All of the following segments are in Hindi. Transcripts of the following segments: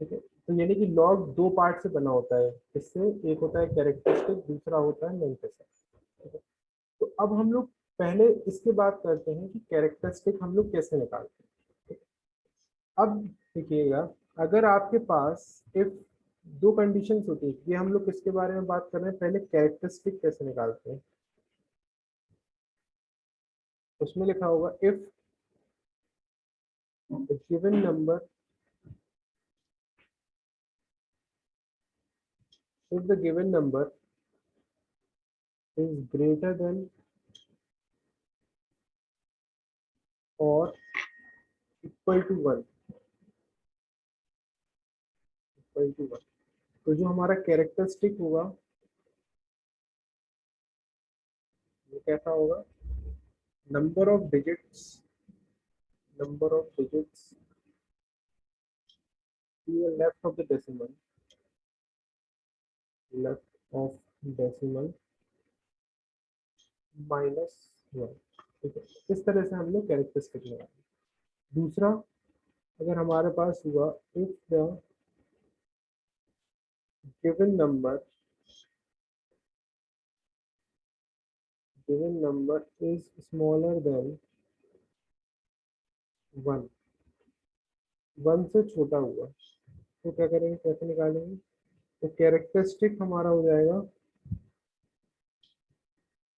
ठीक है, तो यानी कि लॉग दो पार्ट से बना होता है। इससे एक होता है कैरेक्टरिस्टिक, दूसरा होता है मेंटिस। ठीक है, तो अब हम लोग पहले इसके बात करते हैं कि कैरेक्टरिस्टिक हम लोग कैसे निकालते हैं। ठीक है? अब देखिएगा, अगर आपके पास इफ दो कंडीशंस होती है, ये हम लोग किसके बारे में बात कर रहे हैं, पहले कैरेक्टरिस्टिक कैसे निकालते हैं। उसमें लिखा होगा if given number, if the given number is greater than or equal to 1, equal to 1, तो जो हमारा कैरेक्टरिस्टिक होगा वो कैसा होगा, number of digits, number of digits to the left of the decimal, left of decimal minus 1। ठीक है, इस तरह से हम लोग कैरेक्टरिस्टिक लगाएंगे। दूसरा, अगर हमारे पास हुआ if the given number, given number is smaller than 1, 1 से छोटा हुआ, तो क्या करेंगे, कैसे निकालेंगे, तो कैरेक्टरिस्टिक हमारा हो जाएगा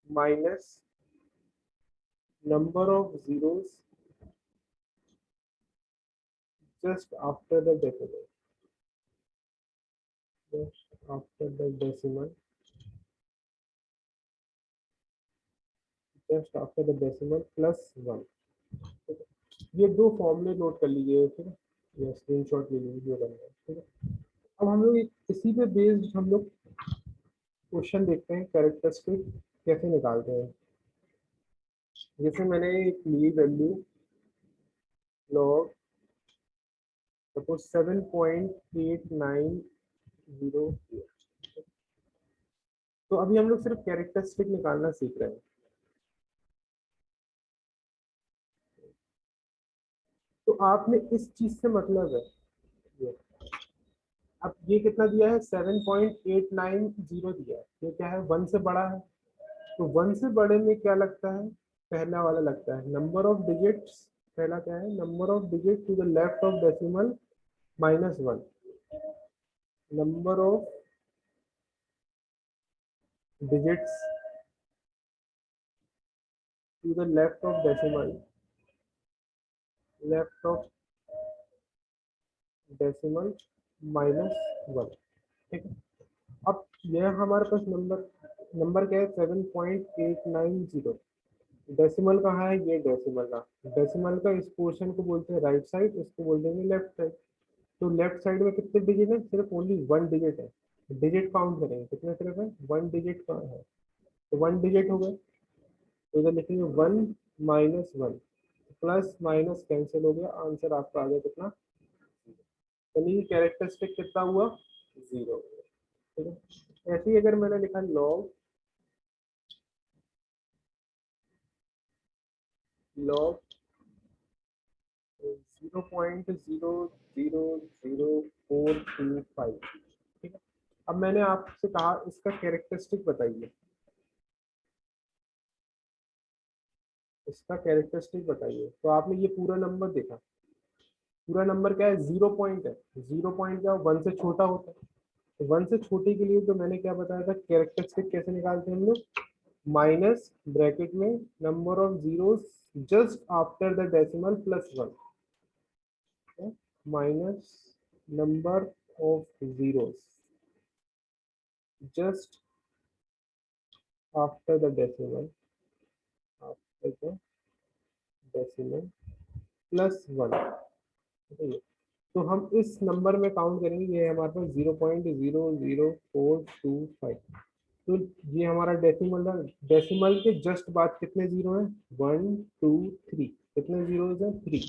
minus number of zeros just after the decimal, just after the decimal, just after the decimal plus 1। ये दो फॉर्मूले नोट कर लीजिए, ठीक है, या स्क्रीनशॉट ले लीजिए जो करना है। ठीक है, अब हम लोग इसी पे बेस्ड हम लोग क्वेश्चन देखते हैं कैरेक्टरिस्टिक कैसे निकालते हैं। जैसे मैंने एक ली वैल्यू लॉग सपोज 7.890, तो अभी हम लोग सिर्फ कैरेक्टरिस्टिक निकालना सीख रहे हैं। तो आपने इस चीज से मतलब है ये, अब ये कितना दिया है, 7.890 दिया है, ये क्या है, 1 से बड़ा है, तो 1 से बड़े में क्या लगता है, पहला वाला लगता है नंबर ऑफ डिजिट्स, पहला क्या है, number of digit to the left of decimal minus 1, number of digits to the left of decimal, left of decimal minus 1। ठीक है, अब यह हमारे पास नंबर, नंबर क्या है, 7.890, डेसिमल कहाँ है, ये डेसिमल का, डेसिमल का इस पोर्शन को बोलते हैं राइट साइड, इसको बोल देंगे लेफ्ट साइड। तो लेफ्ट साइड में कितने डिजिट है, सिर्फ ओनली 1 डिजिट है, डिजिट काउंट करेंगे कितने, सिर्फ है 1 डिजिट का है, तो 1 डिजिट हो गए, तो इधर लिखेंगे 1 माइनस 1, प्लस माइनस कैंसिल हो गया, आंसर आपका आ गया कितना, यानी कैरेक्टरिस्टिक कितना हुआ, 0। ठीक है, ऐसे ही अगर मैंने लिखा लॉग, लॉग 0.000425, ठीक है, अब मैंने आपसे कहा इसका कैरेक्टरिस्टिक बताइए, इसका कैरेक्टरिस्टिक बताइए, तो आपने ये पूरा नंबर देखा, पूरा नंबर क्या है, 0 पॉइंट है, 0 पॉइंट क्या 1 से छोटा होता है, तो 1 से छोटे के लिए तो मैंने क्या बताया था, कैरेक्टरिस्टिक कैसे निकालते हैं हम लोग, माइनस ब्रैकेट में number of zeros just after the decimal plus 1, minus number of zeros just after the decimal, after the decimal plus 1। ठीक है, तो हम इस नंबर में काउंट करेंगे, ये हमारे पास 0.00425, तो ये हमारा डेसिमल है, डेसिमल के जस्ट बाद कितने जीरो हैं, 1 2 3, कितने जीरो है, 3,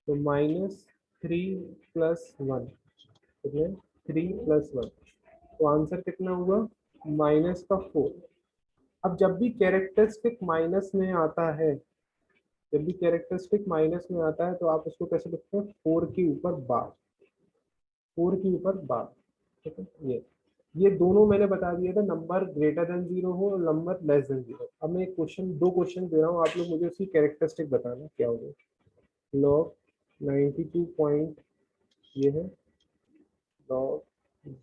तो माइनस 3 प्लस 1, कितने, 3 प्लस 1, तो आंसर कितना हुआ, माइनस का 4। अब जब भी कैरेक्टरिस्टिक माइनस में आता है, जब भी कैरेक्टरिस्टिक माइनस में आता है तो आप उसको कैसे लिखते हैं, 4 के ऊपर बार, 4 के ऊपर बार। ठीक है, ये दोनों मैंने बता दिया था, नंबर ग्रेटर देन 0 हो और नंबर लेस देन 0। अब मैं एक क्वेश्चन, दो क्वेश्चन दे रहा हूँ, आप लोग मुझे उसकी कैरेक्टरिस्टिक बताना क्या होगा। लॉग 92 पॉइंट ये है, लॉग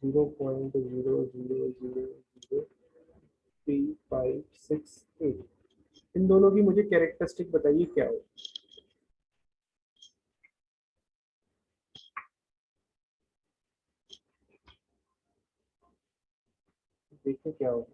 0.00003568, इन दोनों की मुझे कैरेक्टरिस्टिक बताइए क्या हो। देखिए क्या होगा।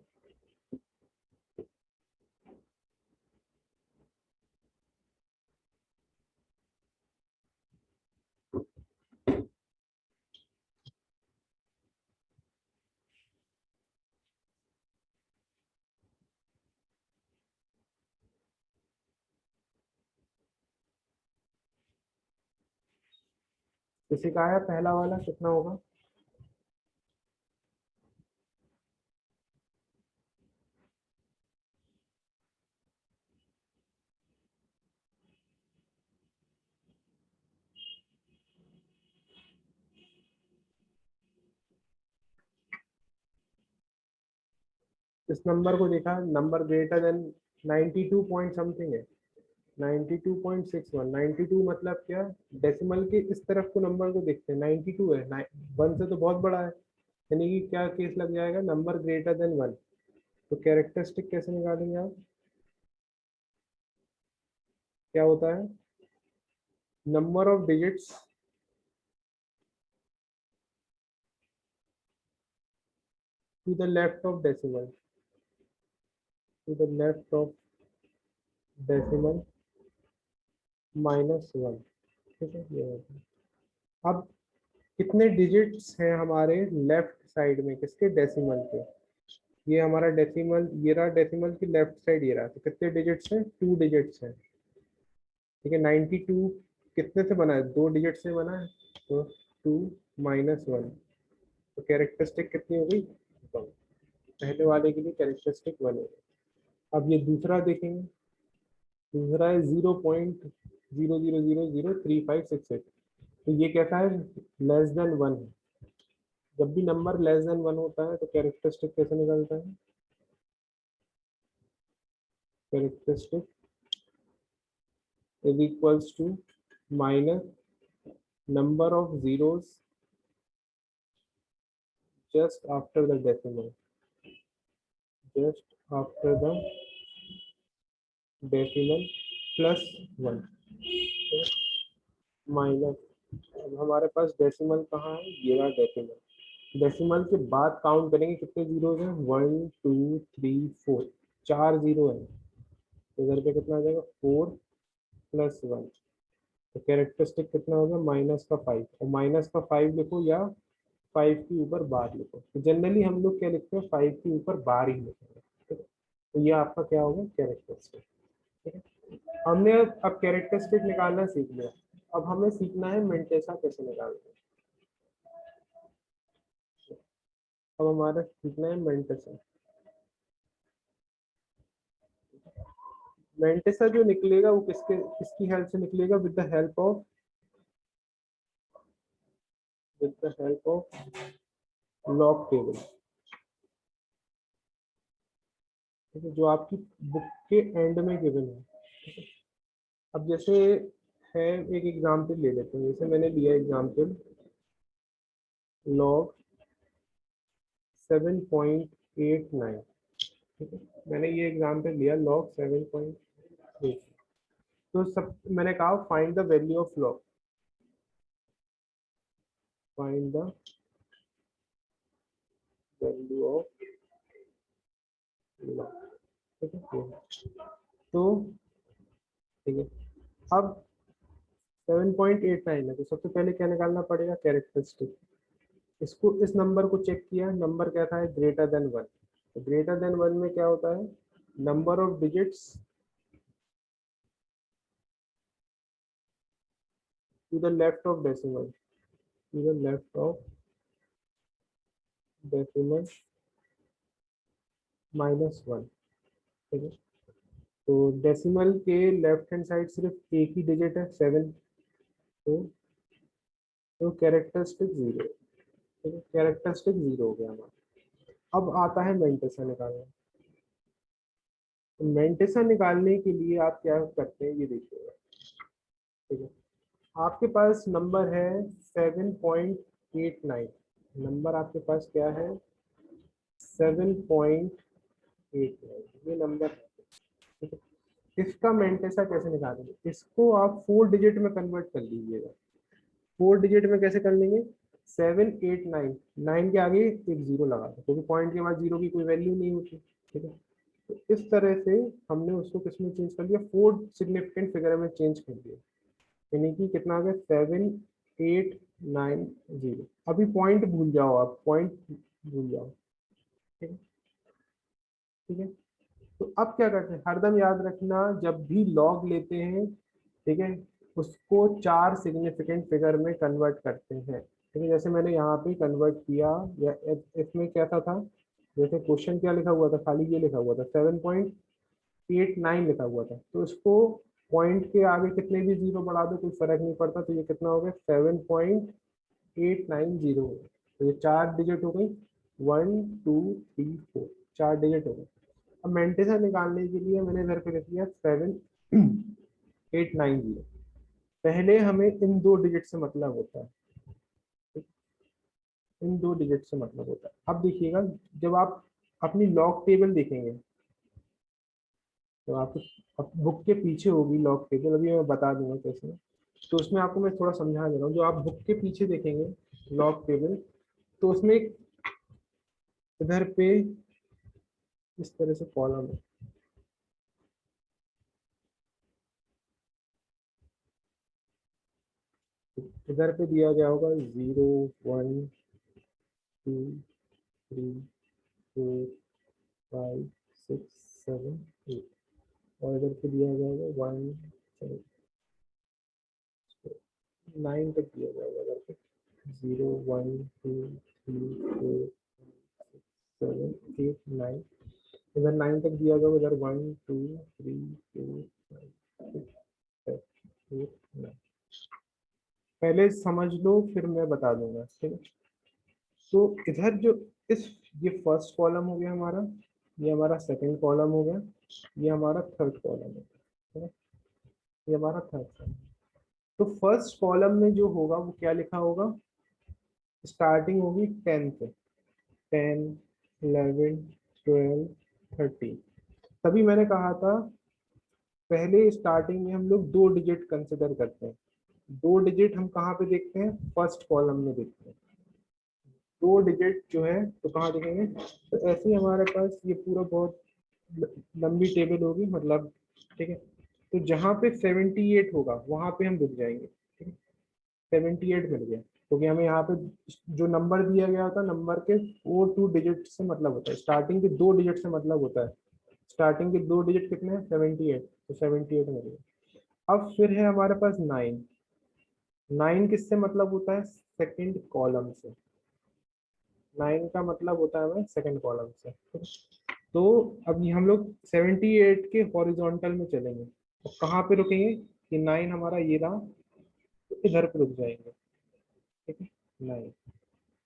किसी का है पहला वाला, कितना होगा। इस नंबर को देखा, number greater than 92 point something है, 92.61, 92 मतलब क्या, डेसिमल के इस तरफ को नंबर को देखते हैं, 92 है, 1 से तो बहुत बड़ा है, यानी कि क्या केस लग जाएगा, नंबर ग्रेटर देन 1। तो कैरेक्टरिस्टिक कैसे निकालेंगे आप, क्या होता है, number of digits to the left of decimal, to the left of decimal -1। ठीक है, ये होता है। अब कितने डिजिट्स हैं हमारे लेफ्ट साइड में, किसके, डेसिमल के। ये हमारा डेसिमल, ये रहा डेसिमल की लेफ्ट साइड, ये रहा, तो कितने डिजिट्स हैं, 2 डिजिट्स हैं। ठीक है, 92 कितने से बना है, 2 डिजिट से बना है, तो 2 -1, तो कैरेक्टरिस्टिक कितनी हो गई, 1। पहले वाले के लिए कैरेक्टरिस्टिक 1 हो गई। अब ये दूसरा देखेंगे, दूसरा है 0.00003568, तो ये कैसा है, लेस देन 1 है। जब भी नंबर लेस देन 1 होता है तो कैरेक्टरिस्टिक कैसे निकलता है, characteristic is equals to minus number of zeros just after the decimal, just after the decimal plus 1 minus. अब हमारे पास डेसिमल कहाँ है, ये रहा डेसिमल, डेसिमल के बाद काउंट करेंगे कितने जीरो हैं, 1 2 3 4, 4 जीरो है, तो इधर पे कितना आ जाएगा, 4 + 1, तो कैरेक्टरिस्टिक कितना होगा, -5, और -5 लिखो या 5 के ऊपर बार लिखो, तो जनरली हम लोग क्या लिखते हैं, 5 के ऊपर बार ही लिखते हैं। ठीक है, तो ये आपका क्या होगा, कैरेक्टरिस्टिक। ठीक है, हमने अब कैरेक्टरिस्टिक निकालना सीख लिया, अब हमें सीखना है मेंटेसा कैसे निकालते हैं। अब हमारा सीखना है मेंटेसा। मेंटेसा जो निकलेगा वो किसके, किसकी हेल्प से निकलेगा, with the help of log table. ठीक है, जो आपकी बुक के एंड में गिवन है। ठीक है? अब जैसे है, एक एग्जाम्पल ले लेते हैं, जैसे मैंने लिया एग्जाम्पल लॉग 7.89। ठीक है, मैंने ये एग्जाम्पल लिया लॉग 7.8। तो सब मैंने कहा find the value of log, find the value of log. ठीक है, तो ठीक है, अब 7.89 है, तो सबसे पहले क्या निकालना पड़ेगा, कैरेक्टरिस्टिक। इसको, इस नंबर को चेक किया, नंबर क्या था, ग्रेटर देन 1, तो ग्रेटर देन 1 में क्या होता है, number of digits to the left of decimal, to the left of decimal -1। ठीक है, तो डेसिमल के लेफ्ट हैंड साइड सिर्फ एक ही डिजिट है, 7, तो कैरेक्टरिस्टिक 0। ठीक है, कैरेक्टरिस्टिक 0 हो गया हमारा। अब आता है मेंटेसा निकालना। तो मेंटेसा निकालने के लिए आप क्या करते हैं ये देखिएगा। ठीक है, आपके पास नंबर है 7.89। नंबर आपके पास क्या है 7.89, ये नंबर है। ठीक है, इसका मेंटेसा कैसे निकालेंगे, इसको आप 4 डिजिट में कन्वर्ट कर लीजिएगा। 4 डिजिट में कैसे कर लेंगे, 789, 9 के आगे एक जीरो लगा दो क्योंकि पॉइंट के बाद जीरो की कोई वैल्यू नहीं होती। ठीक है, तो इस तरह से हमने उसको किस में चेंज कर लिया, 4 सिग्निफिकेंट फिगर में चेंज कर दिया। यानी कि कितना आ गया 7890। अभी पॉइंट भूल जाओ, आप पॉइंट भूल जाओ। ठीक है, ठीक है। तो अब क्या करते हैं, हरदम याद रखना जब भी लॉग लेते हैं, ठीक है, उसको 4 सिग्निफिकेंट फिगर में कन्वर्ट करते हैं। ठीक है, जैसे मैंने यहाँ पे कन्वर्ट किया, या इसमें क्या था, जैसे क्वेश्चन क्या लिखा हुआ था, खाली ये लिखा हुआ था 7.89 लिखा हुआ था, तो इसको पॉइंट के आगे कितने भी जीरो बढ़ा दो कोई फर्क नहीं पड़ता, तो ये कितना हो गया 7.890। तो ये 4 डिजिट हो गई, 1 2 3 4, 4 डिजिट हो गई। अब मेंटेसा निकालने के लिए मैंने इधर पे लिख दिया 7.890। पहले हमें इन 2 डिजिट से मतलब होता है, इन 2 डिजिट से मतलब होता है। अब देखिएगा, जब आप अपनी लॉग टेबल देखेंगे, तो आप बुक के पीछे होगी लॉग टेबल, अभी मैं बता दूंगा कैसे। तो उसमें आपको मैं थोड़ा समझा दे रहा हूँ, जो आप बुक के पीछे देखेंगे लॉग टेबल, तो उसमें एक इधर पे इस तरह से कॉलम है। इधर पे दिया गया होगा 0 1 2 3 4 5 6 7 8, और इधर पे दिया गया होगा 1 9 तक दिया गया होगा इधर पे, 0 1 2 3 4 7 8 9, इधर 9 तक दिया गया, इधर 1 2 3 4 5 6 7 8 9। पहले समझ लो फिर मैं बता दूंगा। ठीक है, तो इधर जो इस ये फर्स्ट कॉलम हो गया हमारा, ये हमारा सेकंड कॉलम हो गया, ये हमारा थर्ड कॉलम हो गया। ठीक है, ये हमारा थर्ड कॉलम। तो फर्स्ट कॉलम में जो होगा वो क्या लिखा होगा, स्टार्टिंग होगी 10 से, 10 11 12 13। तभी मैंने कहा था पहले स्टार्टिंग में हम लोग 2 डिजिट कंसिडर करते हैं। 2 डिजिट हम कहाँ पे देखते हैं, फर्स्ट कॉलम में देखते हैं। 2 डिजिट जो है तो कहाँ देखेंगे, तो ऐसे ही हमारे पास ये पूरा बहुत लंबी टेबल होगी मतलब। ठीक है, तो जहाँ पे 78 होगा वहां पे हम रुक जाएंगे। ठीक है, 78 मिल गया क्योंकि हमें यहाँ पे जो नंबर दिया गया होता है, नंबर के 2 डिजिट से मतलब होता है, स्टार्टिंग के 2 डिजिट से मतलब होता है। स्टार्टिंग के 2 डिजिट कितने हैं 78, तो 78 मिल गया। अब फिर है हमारे पास 9। 9 किससे मतलब होता है, सेकंड कॉलम से। 9 का मतलब होता है हमें सेकंड कॉलम से। तो अभी हम लोग 78 के हॉरिजॉन्टल में चलेंगे, तो कहाँ पे रुकेंगे, कि 9 हमारा ये रहा, तो इधर पे रुक जाएंगे। ठीक है, 9।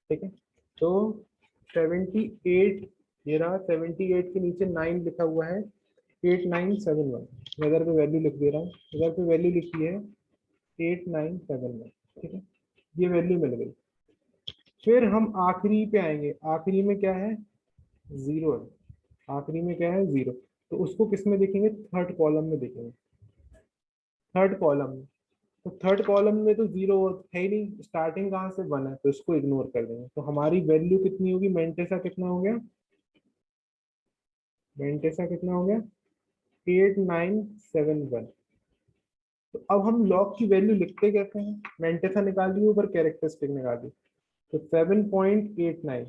ठीक है, तो 78, ये रहा 78 के नीचे 9 लिखा हुआ है, 8971। मैं इधर पे वैल्यू लिख दे रहा हूँ, इधर पे वैल्यू लिखी है 8971। ठीक है, ये वैल्यू मिल गई। फिर हम आखिरी पे आएंगे, आखिरी में क्या है, जीरो है। आखिरी में क्या है, जीरो। तो उसको किस में देखेंगे, थर्ड कॉलम में देखेंगे, थर्ड कॉलम में। तो थर्ड कॉलम में तो जीरो है ही नहीं, स्टार्टिंग कहाँ से 1 है, तो इसको इग्नोर कर देंगे। तो हमारी वैल्यू कितनी होगी, मेंटेसा कितना हो गया, मेंटेसा कितना हो गया 8971। तो अब हम लॉग की वैल्यू लिखते कैसे हैं, मेंटेसा निकाल ली ऊपर कैरेक्टरिस्टिक निकाल ली, तो 7.89।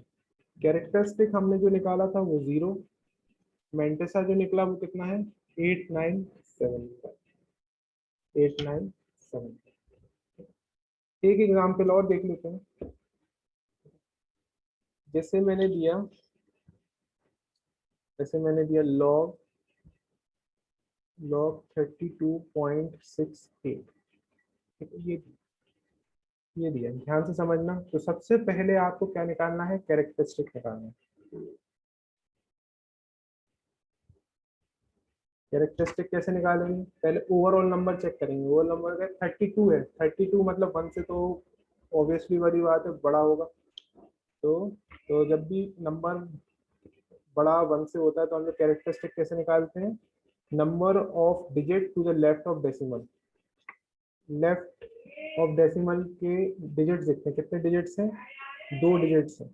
कैरेक्टरिस्टिक हमने जो निकाला था वो जीरो, मेंटेसा जो निकला वो कितना है 897, 897। एक एग्जाम्पल और देख लेते हैं। जैसे मैंने दिया, जैसे मैंने दिया log log 32.68। ठीक है, ये दिया, ध्यान से समझना। तो सबसे पहले आपको क्या निकालना है, कैरेक्टरिस्टिक निकालना है। कैरेक्टरिस्टिक कैसे निकालेंगे, पहले ओवरऑल नंबर चेक करेंगे। ओवरऑल नंबर का 32 है, 32 मतलब 1 से तो ऑब्वियसली वाली बात है बड़ा होगा। तो जब भी नंबर बड़ा 1 से होता है तो हम लोग कैरेक्टरिस्टिक कैसे निकालते हैं, number of digit to the left of decimal. Left of decimal के डिजिट्स देखते हैं, कितने डिजिट्स हैं, 2 डिजिट्स हैं।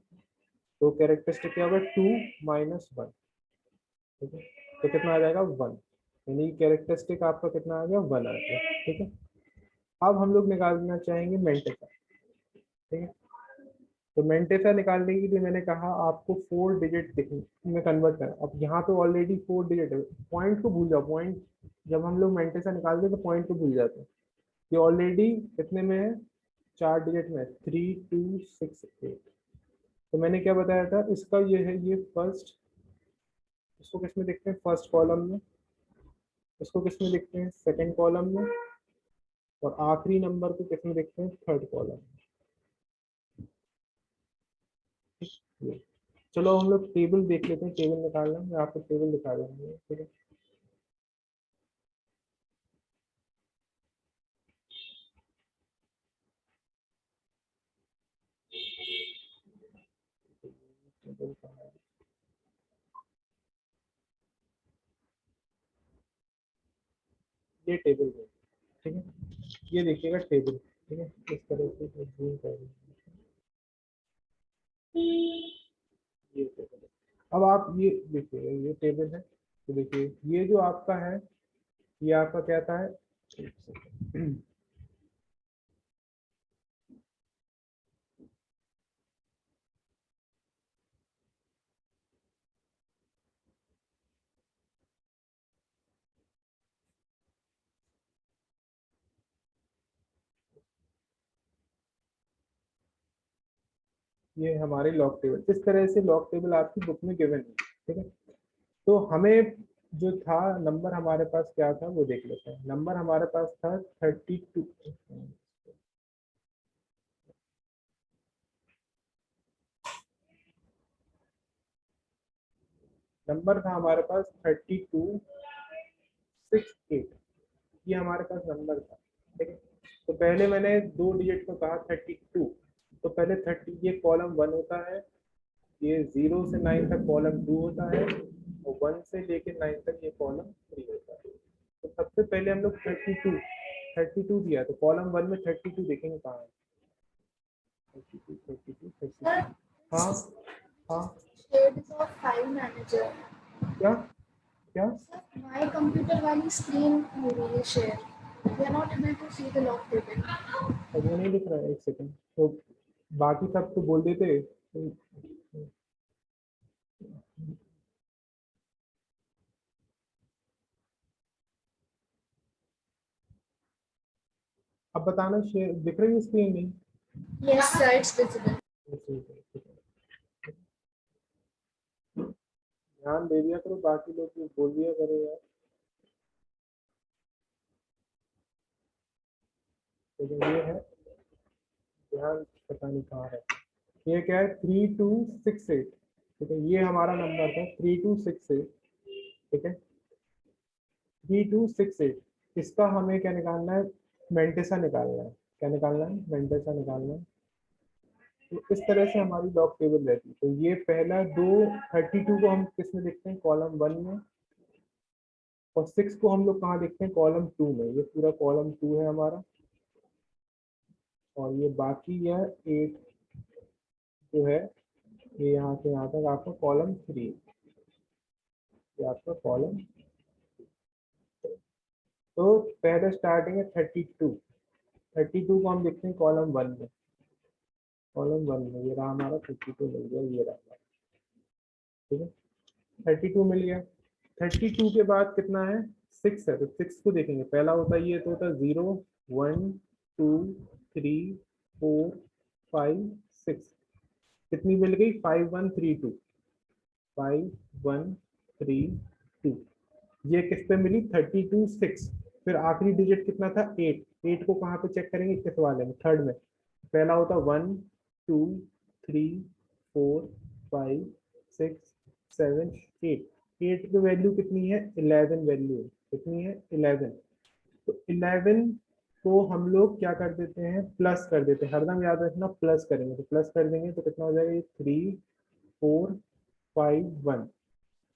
तो कैरेक्टरिस्टिक क्या होगा, 2 माइनस 1। ठीक है, तो कितना आ जाएगा 1, यानी कैरेक्टरिस्टिक आपका कितना आ गया, 1 आ गया। ठीक है, अब हम लोग निकालना चाहेंगे मेंटेसा। ठीक है, तो मेंटेसा निकालने के लिए मैंने कहा आपको 4 डिजिट में कन्वर्ट करना। अब यहाँ तो ऑलरेडी 4 डिजिट है, पॉइंट को भूल जाओ। पॉइंट जब हम लोग मेंटेसा निकालते हैं तो पॉइंट को भूल जाते हैं। ये ऑलरेडी कितने में है, 4 डिजिट में, 3268। तो मैंने क्या बताया था, इसका ये है, ये फर्स्ट, इसको किस में देखते हैं, फर्स्ट कॉलम में। इसको किस में देखते हैं, सेकंड कॉलम में। और आखिरी नंबर को किस में देखते हैं, थर्ड कॉलम में। चलो हम लोग टेबल देख लेते हैं, टेबल निकालना, मैं आपको टेबल दिखा दूंगा। ठीक है, टेबल कहाँ है? ये टेबल है। ठीक है, ये देखिएगा टेबल। ठीक है, इस तरह से जूम कर देंगे। ये टेबल है। अब आप ये देखिए, ये टेबल है। तो देखिए ये जो आपका है, ये आपका क्या था है, एक सेकंड। ये हमारे लॉग टेबल, इस तरह से लॉग टेबल आपकी बुक में गिवन है। ठीक है, तो हमें जो था नंबर हमारे पास क्या था वो देख लेते हैं। नंबर हमारे पास था 32। नंबर था हमारे पास 3268, ये हमारे पास नंबर था। ठीक है, तो पहले मैंने 2 डिजिट को कहा 32। तो पहले 30, ये कॉलम 1 होता है, ये 0 से 9 तक कॉलम 2 होता है, और 1 से लेके 9 तक ये कॉलम 3 होता है। तो सबसे पहले हम लोग 32 दिया, तो कॉलम 1 में 32 देखेंगे कहाँ है, 32 32 32। हाँ हाँ, Shade is of file manager. क्या क्या, My computer वाली screen हो रही है share. We are not able to see the log table. अब वो नहीं दिख रहा है, एक सेकंड। तो बाकी सब तो बोल देते। अब बताना, शेयर दिख रही है स्क्रीन नहीं? Yes, sir, it's visible. ध्यान दे दिया करो, बाकी लोग भी बोल दिया करो यार। लेकिन ये है, ध्यान पता नहीं कहाँ है। ये क्या है, 3268। ठीक है, ये हमारा नंबर था 3268। ठीक है, 3268, इसका हमें क्या निकालना है, मेंटेसा निकालना है। क्या निकालना है, मेंटेसा निकालना है। तो इस तरह से हमारी लॉग टेबल रहती है। तो ये पहला दो 32 को हम किस में देखते हैं, कॉलम 1 में। और 6 को हम लोग कहाँ देखते हैं, कॉलम 2 में। ये पूरा कॉलम 2 है हमारा। और ये बाकी है 8 जो है, ये यहाँ से यहाँ तक आपका कॉलम 3, ये आपका कॉलम। तो पहले स्टार्टिंग है 32। 32 को हम देखते हैं कॉलम 1 में। कॉलम 1 में ये रहा हमारा 32 मिल गया, ये रहा। ठीक है, 32 मिल गया। 32 के बाद कितना है, 6 है। तो 6 को देखेंगे, पहला होता है ये, तो होता है 0 1 2 3 4 5 6। कितनी मिल गई, 5132, 5132। ये किस पे मिली, 32 6। फिर आखिरी डिजिट कितना था, 8। 8 को कहाँ पे चेक करेंगे, किस वाले में, थर्ड में। पहला होता 1 2 3 4 5 6 7 8। 8 की वैल्यू कितनी है? 11 वैल्यू है। कितनी है? 11। तो 11 को हम लोग क्या कर देते हैं? प्लस कर देते हैं। हरदम याद रखना, प्लस करेंगे। तो प्लस कर देंगे तो कितना हो जाएगा? ये 3 4 5 1।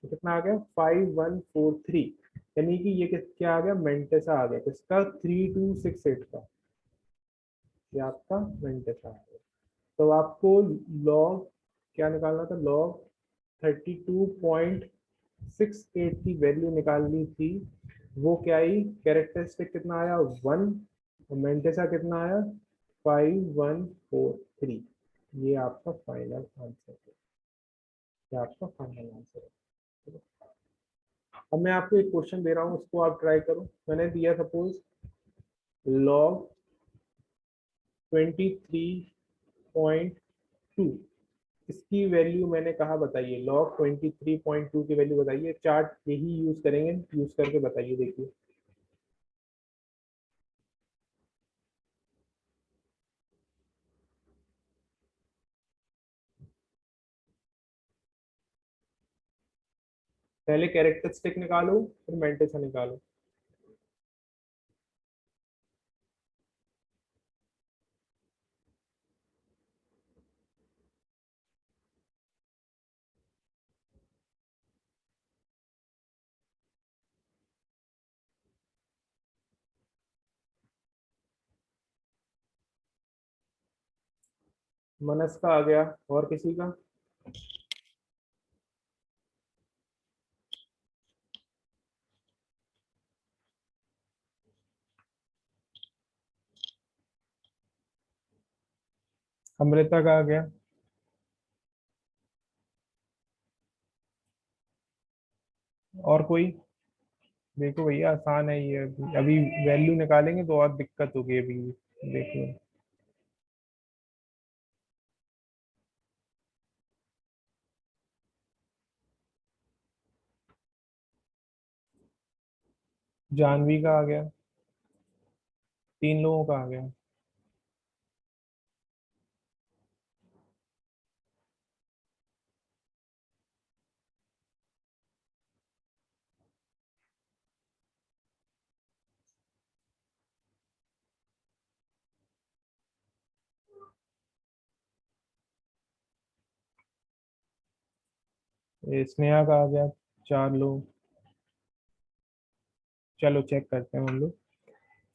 तो कितना आ गया? 5143। यानी कि ये क्या आ गया? मेंटेसा आ गया। किसका? 3268 का। ये आपका मेंटेसा आ गया। तो आपको लॉग क्या निकालना था? लॉग 32.68 की वैल्यू निकालनी थी। वो क्या आई? कैरेक्टरिस्टिक कितना आया? 1। और मेंटेसा कितना आया? 5143। ये आपका फाइनल आंसर है। ये आपका फाइनल आंसर है। अब मैं आपको एक क्वेश्चन दे रहा हूँ, उसको आप ट्राई करो। मैंने दिया सपोज लॉग 23.2। इसकी वैल्यू मैंने कहा बताइए। लॉग 23.2 की वैल्यू बताइए। चार्ट यही यूज करेंगे, यूज करके बताइए। देखिए पहले कैरेक्टरिस्टिक निकालो, फिर मेंटेसा निकालो। मनस का आ गया, और किसी का? अमृता का आ गया। और कोई? देखो भैया आसान है ये। अभी वैल्यू निकालेंगे तो और दिक्कत होगी। अभी देखो, जानवी का आ गया। 3 लोगों का आ गया। ये स्नेहा का आ गया। 4 लोग। चलो चेक करते हैं हम लोग।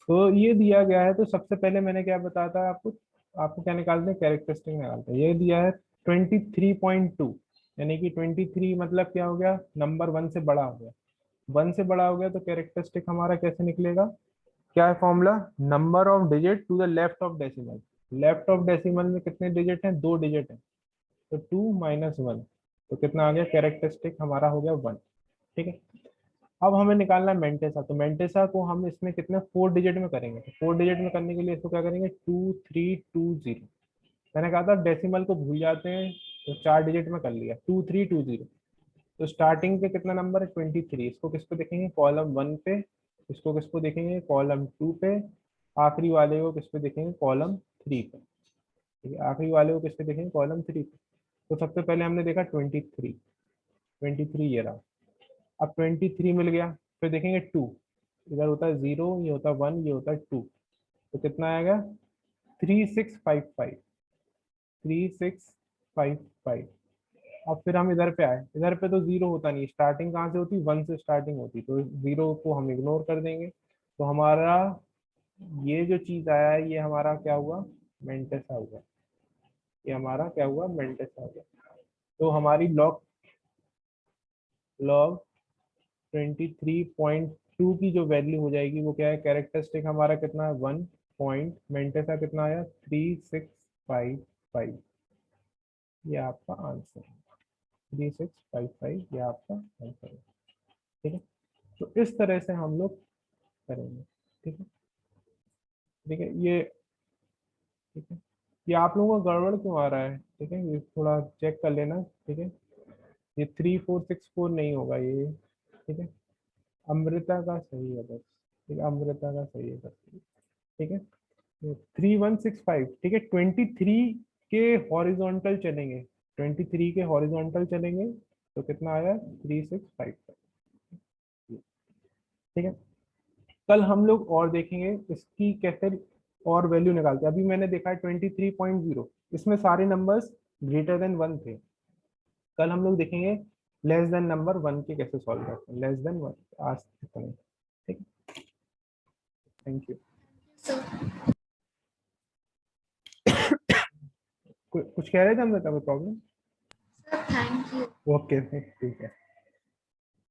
तो ये दिया गया है, तो सबसे पहले मैंने क्या बताया था आपको? आपको क्या निकालते हैं? कैरेक्टरिस्टिक निकालते हैं। ये दिया है 23.2। यानी कि 23 मतलब क्या हो गया? नंबर 1 से बड़ा हो गया। 1 से बड़ा हो गया तो कैरेक्टरिस्टिक हमारा कैसे निकलेगा? क्या है formula? Number of digit to the left of decimal. Left of decimal में कितने डिजिट हैं? 2 डिजिट हैं। तो 2 माइनस 1। तो कितना आ गया? कैरेक्टरिस्टिक हमारा हो गया 1। ठीक है। अब हमें निकालना है मेंटेसा। तो मेंटेसा को हम इसमें कितने 4 डिजिट में करेंगे। तो 4 डिजिट में करने के लिए इसको क्या करेंगे? 2320। मैंने कहा था डेसिमल को भूल जाते हैं, तो 4 डिजिट में कर लिया 2320। तो स्टार्टिंग पे कितना नंबर है? 23। इसको किस पे देखेंगे? कॉलम 1 पे। इसको किस पे देखेंगे? कॉलम 2 पे। आखिरी वाले को किस पे देखेंगे? कॉलम 3 पे। ठीक है, आखिरी वाले को किस पे देखेंगे? कॉलम 3 पे। तो सबसे पहले हमने देखा 23। 23 ये रहा। अब 23 मिल गया। फिर देखेंगे 2। इधर होता है 0, ये होता है 1, ये होता है 2। तो कितना आएगा? 3655। 3655। अब फिर हम इधर पे आए। इधर पे तो 0 होता नहीं। स्टार्टिंग कहाँ से होती? 1 से स्टार्टिंग होती। तो 0 को हम इग्नोर कर देंगे। तो हमारा ये जो चीज आया है, ये हमारा क्या हुआ? मेंटेसा हुआ। ये हमारा क्या हुआ? मेंटेसा हुआ। तो हमारी लॉग लॉग 23.2 की जो वैल्यू हो जाएगी वो क्या है? कैरेक्टरिस्टिक हमारा कितना है? 1 पॉइंट। मेंटेसा कितना आया? 3655। ये आपका आंसर है। 3655 ये आपका आंसर है। ठीक है। तो इस तरह से हम लोग करेंगे। ठीक है। ठीक है। ये ठीक है। ये आप लोगों का गड़बड़ क्यों आ रहा है? ठीक है, ये थोड़ा चेक कर लेना। ठीक है। ये 3464 नहीं होगा ये। ठीक है। अमृता का सही है बस। ठीक है, अमृता का सही है बस। ठीक है। 3165, ठीक है। 23 के हॉरिजॉन्टल चलेंगे, 23 के हॉरिजॉन्टल चलेंगे तो कितना आया 3655, ठीक है। कल हम लोग और देखेंगे इसकी कैसे और वैल्यू निकालते हैं। अभी मैंने देखा है 23.0, इसमें सारे नंबर्स ग्रेटर देन 1 थे। कल हम लोग देखेंगे लेस देन नंबर 1 के कैसे सॉल्व करते हैं, लेस देन 1। आज इतना ही, ठीक है। Thank you. So, कुछ कह रहे थे हमने, कोई problem? sir, thank you. Okay, ठीक है।